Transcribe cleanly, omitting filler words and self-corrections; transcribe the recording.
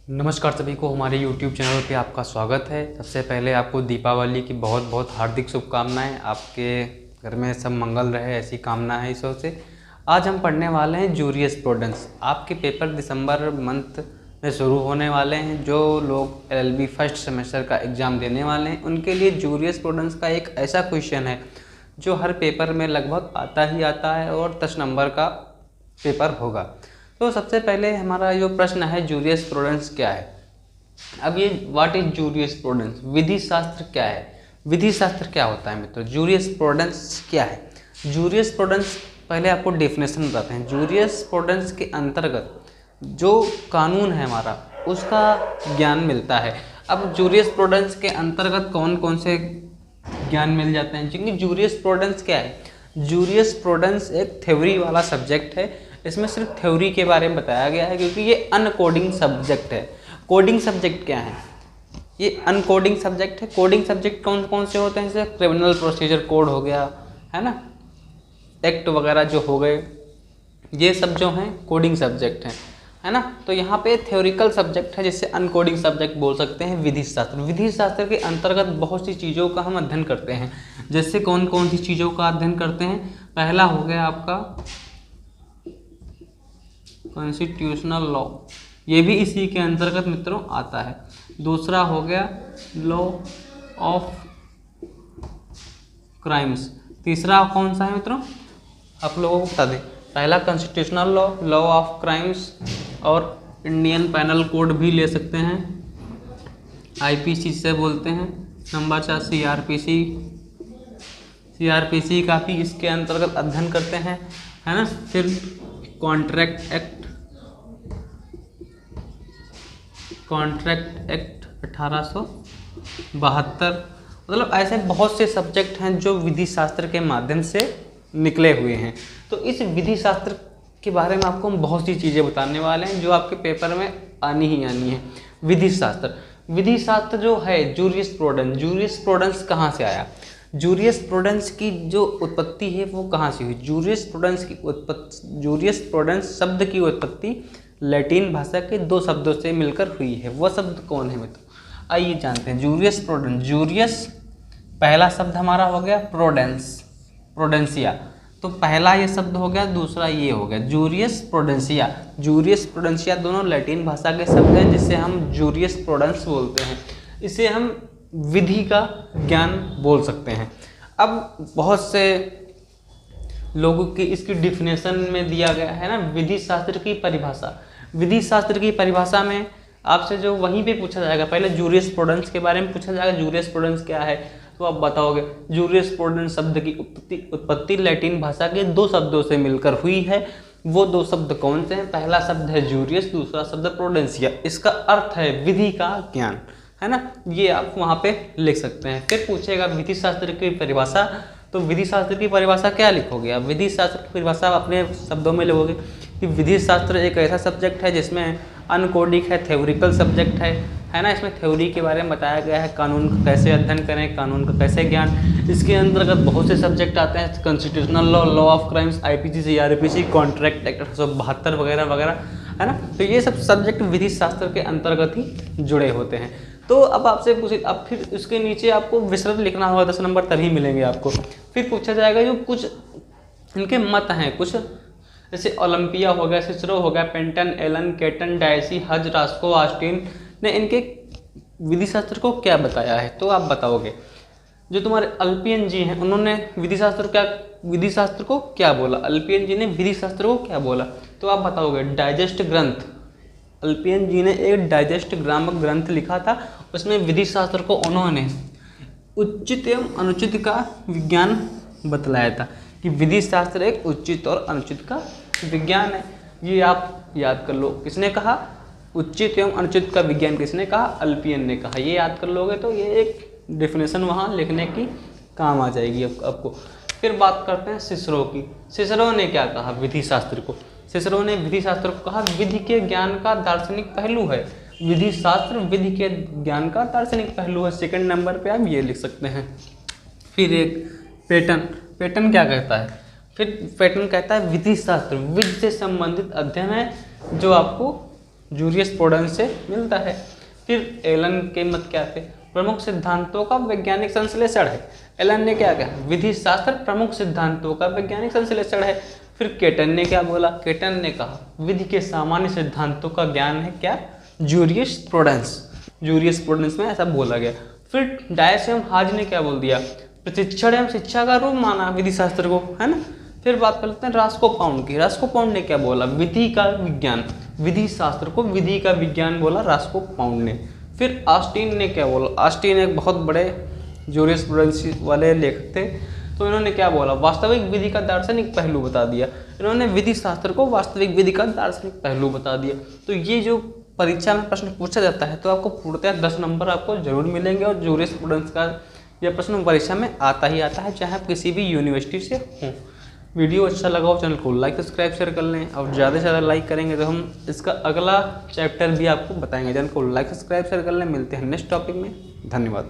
नमस्कार सभी को, हमारे YouTube चैनल पे आपका स्वागत है। सबसे पहले आपको दीपावली की बहुत बहुत हार्दिक शुभकामनाएं। आपके घर में सब मंगल रहे, ऐसी कामना है ईश्वर से। आज हम पढ़ने वाले हैं जूरिस्प्रूडेंस। आपके पेपर दिसंबर मंथ में शुरू होने वाले हैं। जो लोग LLB फर्स्ट सेमेस्टर का एग्ज़ाम देने वाले हैं उनके लिए जूरिस्प्रूडेंस का एक ऐसा क्वेश्चन है जो हर पेपर में लगभग आता ही आता है और 10 नंबर का पेपर होगा। तो सबसे पहले हमारा जो प्रश्न है, जूरिस्प्रूडेंस क्या है। अब ये व्हाट इज जूरिस्प्रूडेंस, विधि शास्त्र क्या है। विधि शास्त्र क्या होता है मित्रों, जूरिस्प्रूडेंस क्या है। जूरिस्प्रूडेंस पहले आपको डेफिनेशन बताते हैं। जूरिस्प्रूडेंस के अंतर्गत जो कानून है हमारा उसका ज्ञान मिलता है। अब जूरिस्प्रूडेंस के अंतर्गत कौन कौन से ज्ञान मिल जाते हैं, क्योंकि जूरिस्प्रूडेंस क्या है। जूरिस्प्रूडेंस एक थ्योरी वाला सब्जेक्ट है। इसमें सिर्फ थ्योरी के बारे में बताया गया है क्योंकि ये अनकोडिंग सब्जेक्ट है। कोडिंग सब्जेक्ट क्या है, ये अनकोडिंग सब्जेक्ट है। कोडिंग सब्जेक्ट कौन कौन से होते हैं, जैसे क्रिमिनल प्रोसीजर कोड हो गया है ना, एक्ट वगैरह जो हो गए, ये सब जो हैं कोडिंग सब्जेक्ट हैं, है ना। तो यहाँ पे थ्योरिकल सब्जेक्ट है जिससे अनकोडिंग सब्जेक्ट बोल सकते हैं। विधि शास्त्र, विधि शास्त्र के अंतर्गत बहुत सी चीज़ों का हम अध्ययन करते हैं। जैसे कौन कौन सी चीज़ों का अध्ययन करते हैं, पहला हो गया आपका कॉन्स्टिट्यूशनल लॉ, ये भी इसी के अंतर्गत मित्रों आता है। दूसरा हो गया लॉ ऑफ क्राइम्स। तीसरा कौन सा है मित्रों, आप लोगों को बता दें। पहला constitutional law, law of crimes, और इंडियन पैनल कोड भी ले सकते हैं, IPC से बोलते हैं। नंबर 4 CRPC, CRPC का भी इसके अंतर्गत अध्ययन करते हैं, है ना। फिर कॉन्ट्रैक्ट एक्ट 1872, मतलब ऐसे बहुत से सब्जेक्ट हैं जो विधि शास्त्र के माध्यम से निकले हुए हैं। तो इस विधि शास्त्र के बारे में आपको हम बहुत सी चीज़ें बताने वाले हैं जो आपके पेपर में आनी ही आनी है। विधि शास्त्र, विधि शास्त्र जो है जूरिस्प्रूडेंस, जूरिस्प्रूडेंस कहाँ से आया, जूरिस्प्रूडेंस की जो उत्पत्ति है वो कहाँ से हुई। जूरिस्प्रूडेंस की उत्पत्ति, जूरिस्प्रूडेंस शब्द की उत्पत्ति लैटिन भाषा के 2 शब्दों से मिलकर हुई है। वह शब्द कौन है मित्रों, आइए जानते हैं। जूरिस्प्रूडेंस, जूरियस पहला शब्द हमारा हो गया, प्रोडेंस, प्रोडेंसिया, तो पहला ये शब्द हो गया, दूसरा ये हो गया जूरिस्प्रूडेंसिया। जूरिस्प्रूडेंसिया दोनों लैटिन भाषा के शब्द हैं जिसे हम जूरिस्प्रूडेंस बोलते हैं। इसे हम विधि का ज्ञान बोल सकते हैं। अब बहुत से लोगों की इसकी डिफिनेशन में दिया गया है ना, विधि शास्त्र की परिभाषा। विधि शास्त्र की परिभाषा में आपसे जो वहीं पे पूछा जाएगा, पहले जूरिस्प्रूडेंस के बारे में पूछा जाएगा, जूरिस्प्रूडेंस क्या है, तो आप बताओगे। जूरिस्प्रूडेंस शब्द की उत्पत्ति लैटिन भाषा के 2 शब्दों से मिलकर हुई है। वो 2 शब्द कौन से हैं, पहला शब्द है जूरियस, दूसरा शब्द प्रूडेंसिया। इसका अर्थ है विधि का ज्ञान, है ना। ये आप वहाँ पे लिख सकते हैं। फिर पूछेगा विधि शास्त्र की परिभाषा, तो विधि शास्त्र की परिभाषा क्या लिखोगे आप, विधि शास्त्र की परिभाषा आप अपने शब्दों में लिखोगे कि विधि शास्त्र एक ऐसा सब्जेक्ट है जिसमें अनकोडिंग है, थ्योरिकल सब्जेक्ट है ना। इसमें थ्योरी के बारे में बताया गया है, कानून का कैसे अध्ययन करें, कानून का कैसे ज्ञान। इसके अंतर्गत बहुत से सब्जेक्ट आते हैं, constitutional law, law of crimes, IPC, CRPC, contract act 1872 वगैरह वगैरह, है ना। तो ये सब सब्जेक्ट विधि शास्त्र के अंतर्गत ही जुड़े होते हैं। तो अब आपसे पूछे, अब फिर उसके नीचे आपको विस्तृत लिखना होगा, 10 नंबर तभी मिलेंगे आपको। फिर पूछा जाएगा जो कुछ इनके मत हैं, कुछ जैसे ओलंपिया हो गया, सिसरो हो गया, पेंटन, एलन, केटन, डायसी, हज, रास्को, ऑस्टिन ने इनके विधि शास्त्र को क्या बताया है, तो आप बताओगे। जो तुम्हारे अल्पियन जी हैं उन्होंने विधि शास्त्र को क्या बोला, अल्पियन जी ने विधि शास्त्र को क्या बोला, तो आप बताओगे डाइजेस्ट ग्रंथ। अल्पियन जी ने एक डाइजेस्ट नामक ग्रंथ लिखा था, उसमें विधि शास्त्र को उन्होंने उचित एवं अनुचित का विज्ञान बतलाया था कि विधि शास्त्र एक उचित और अनुचित का विज्ञान है। ये आप याद कर लो, किसने कहा, उचित एवं अनुचित का विज्ञान किसने कहा, अल्पियन ने कहा। ये याद कर लोगे तो ये एक डेफिनेशन वहाँ लिखने की काम आ जाएगी आपको। फिर बात करते हैं सिसरो की। सिसरो ने क्या कहा विधि शास्त्र को, सिसरो ने विधि शास्त्र को कहा विधि के ज्ञान का दार्शनिक पहलू है। विधि शास्त्र विधि के ज्ञान का दार्शनिक पहलू है। 2nd नंबर पे आप ये लिख सकते हैं। फिर एक पेटन क्या कहता है, फिर पेटन कहता है विधि शास्त्र विधि से संबंधित अध्ययन है जो आपको जूरिस्प्रूडेंस से मिलता है। फिर एलन के मत क्या थे, प्रमुख सिद्धांतों का वैज्ञानिक संश्लेषण है। एलन ने क्या कहा, विधि शास्त्र प्रमुख सिद्धांतों का वैज्ञानिक संश्लेषण है। फिर केटन ने क्या बोला, केटन ने कहा विधि के सामान्य सिद्धांतों का ज्ञान है क्या, जूरिस्प्रूडेंस। जूरिस्प्रूडेंस में ऐसा बोला गया। फिर डायस एवं हाज ने क्या बोल दिया, प्रशिक्षण एवं शिक्षा का रूप माना विधि शास्त्र को, है ना। फिर बात कर लेते हैं रास्कोपाउंड की। रास्कोपाउंड ने क्या बोला, विधि का विज्ञान, विधि शास्त्र को विधि का विज्ञान बोला रास्कोपाउंड ने। फिर ऑस्टिन ने क्या बोला, ऑस्टिन एक बहुत बड़े जूरिस्प्रूडेंस वाले लेखक थे, तो इन्होंने क्या बोला, वास्तविक विधि का दार्शनिक पहलू बता दिया। इन्होंने विधि शास्त्र को वास्तविक विधि का दार्शनिक पहलू बता दिया। तो ये जो परीक्षा में प्रश्न पूछा जाता है तो आपको पूर्णतः 10 नंबर आपको जरूर मिलेंगे, और जूरिस्प्रूडेंस का यह प्रश्न परीक्षा में आता ही आता है, चाहे आप किसी भी यूनिवर्सिटी से हों। वीडियो अच्छा लगा हो चैनल को लाइक सब्सक्राइब शेयर कर लें, और ज़्यादा से ज़्यादा लाइक करेंगे तो हम इसका अगला चैप्टर भी आपको बताएंगे। चैनल को लाइक सब्सक्राइब शेयर कर लें। मिलते हैं नेक्स्ट टॉपिक में। धन्यवाद।